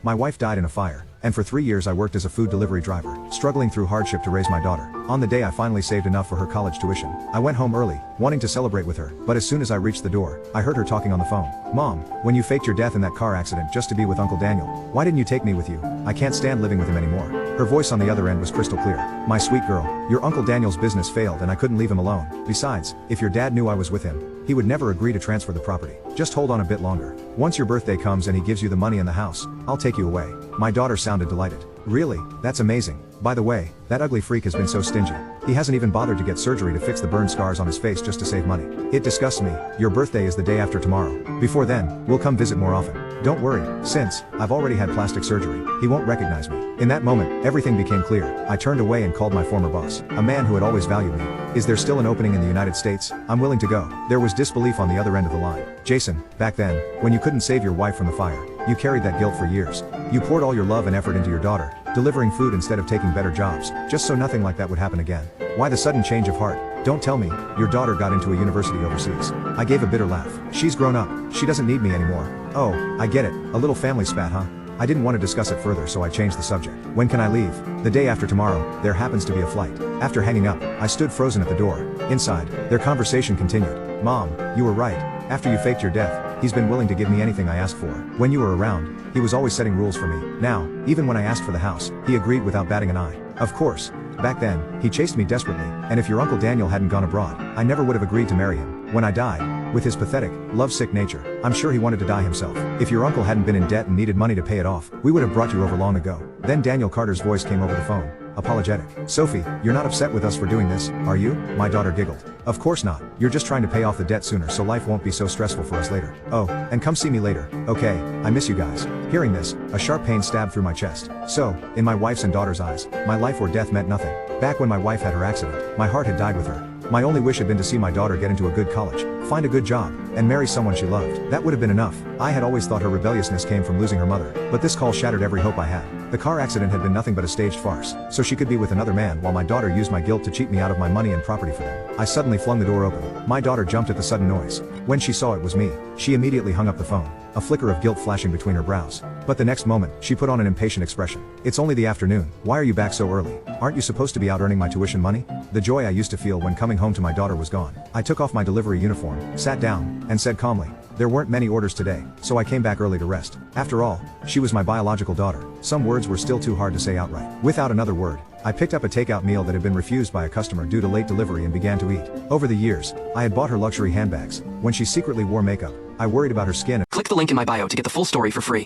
My wife died in a fire, and for 3 years I worked as a food delivery driver, struggling through hardship to raise my daughter. On the day I finally saved enough for her college tuition, I went home early, wanting to celebrate with her, but as soon as I reached the door, I heard her talking on the phone. Mom, when you faked your death in that car accident just to be with Uncle Daniel, why didn't you take me with you? I can't stand living with him anymore. Her voice on the other end was crystal clear. My sweet girl, your Uncle Daniel's business failed and I couldn't leave him alone. Besides, if your dad knew I was with him, he would never agree to transfer the property. Just hold on a bit longer. Once your birthday comes and he gives you the money and the house, I'll take you away. My daughter sounded delighted. Really? That's amazing. By the way, that ugly freak has been so stingy. He hasn't even bothered to get surgery to fix the burn scars on his face just to save money. It disgusts me. Your birthday is the day after tomorrow. Before then, we'll come visit more often. Don't worry, since I've already had plastic surgery, he won't recognize me. In that moment, everything became clear. I turned away and called my former boss, a man who had always valued me. Is there still an opening in the United States? I'm willing to go. There was disbelief on the other end of the line. Jason, back then, when you couldn't save your wife from the fire, you carried that guilt for years. You poured all your love and effort into your daughter, delivering food instead of taking better jobs, just so nothing like that would happen again. Why the sudden change of heart? Don't tell me, your daughter got into a university overseas. I gave a bitter laugh. She's grown up, she doesn't need me anymore. Oh, I get it, a little family spat, huh? I didn't want to discuss it further, so I changed the subject. When can I leave? The day after tomorrow, there happens to be a flight. After hanging up, I stood frozen at the door. Inside, their conversation continued. Mom, you were right. After you faked your death, he's been willing to give me anything I asked for. When you were around, he was always setting rules for me. Now, even when I asked for the house, he agreed without batting an eye. Of course, back then, he chased me desperately, and if your Uncle Daniel hadn't gone abroad, I never would have agreed to marry him. When I died, with his pathetic, lovesick nature, I'm sure he wanted to die himself. If your uncle hadn't been in debt and needed money to pay it off, we would have brought you over long ago. Then Daniel Carter's voice came over the phone. Apologetic. Sophie, you're not upset with us for doing this, are you? My daughter giggled. Of course not. You're just trying to pay off the debt sooner so life won't be so stressful for us later. Oh, and come see me later. Okay, I miss you guys. Hearing this, a sharp pain stabbed through my chest. So, in my wife's and daughter's eyes, my life or death meant nothing. Back when my wife had her accident, my heart had died with her. My only wish had been to see my daughter get into a good college, find a good job, and marry someone she loved. That would have been enough. I had always thought her rebelliousness came from losing her mother, but this call shattered every hope I had. The car accident had been nothing but a staged farce, so she could be with another man while my daughter used my guilt to cheat me out of my money and property for them. I suddenly flung the door open. My daughter jumped at the sudden noise. When she saw it was me, she immediately hung up the phone, a flicker of guilt flashing between her brows. But the next moment, she put on an impatient expression. It's only the afternoon. Why are you back so early? Aren't you supposed to be out earning my tuition money? The joy I used to feel when coming home to my daughter was gone. I took off my delivery uniform, sat down, and said calmly, there weren't many orders today, so I came back early to rest. After all, she was my biological daughter. Some words were still too hard to say outright. Without another word, I picked up a takeout meal that had been refused by a customer due to late delivery and began to eat. Over the years, I had bought her luxury handbags. When she secretly wore makeup, I worried about her skin. Click the link in my bio to get the full story for free.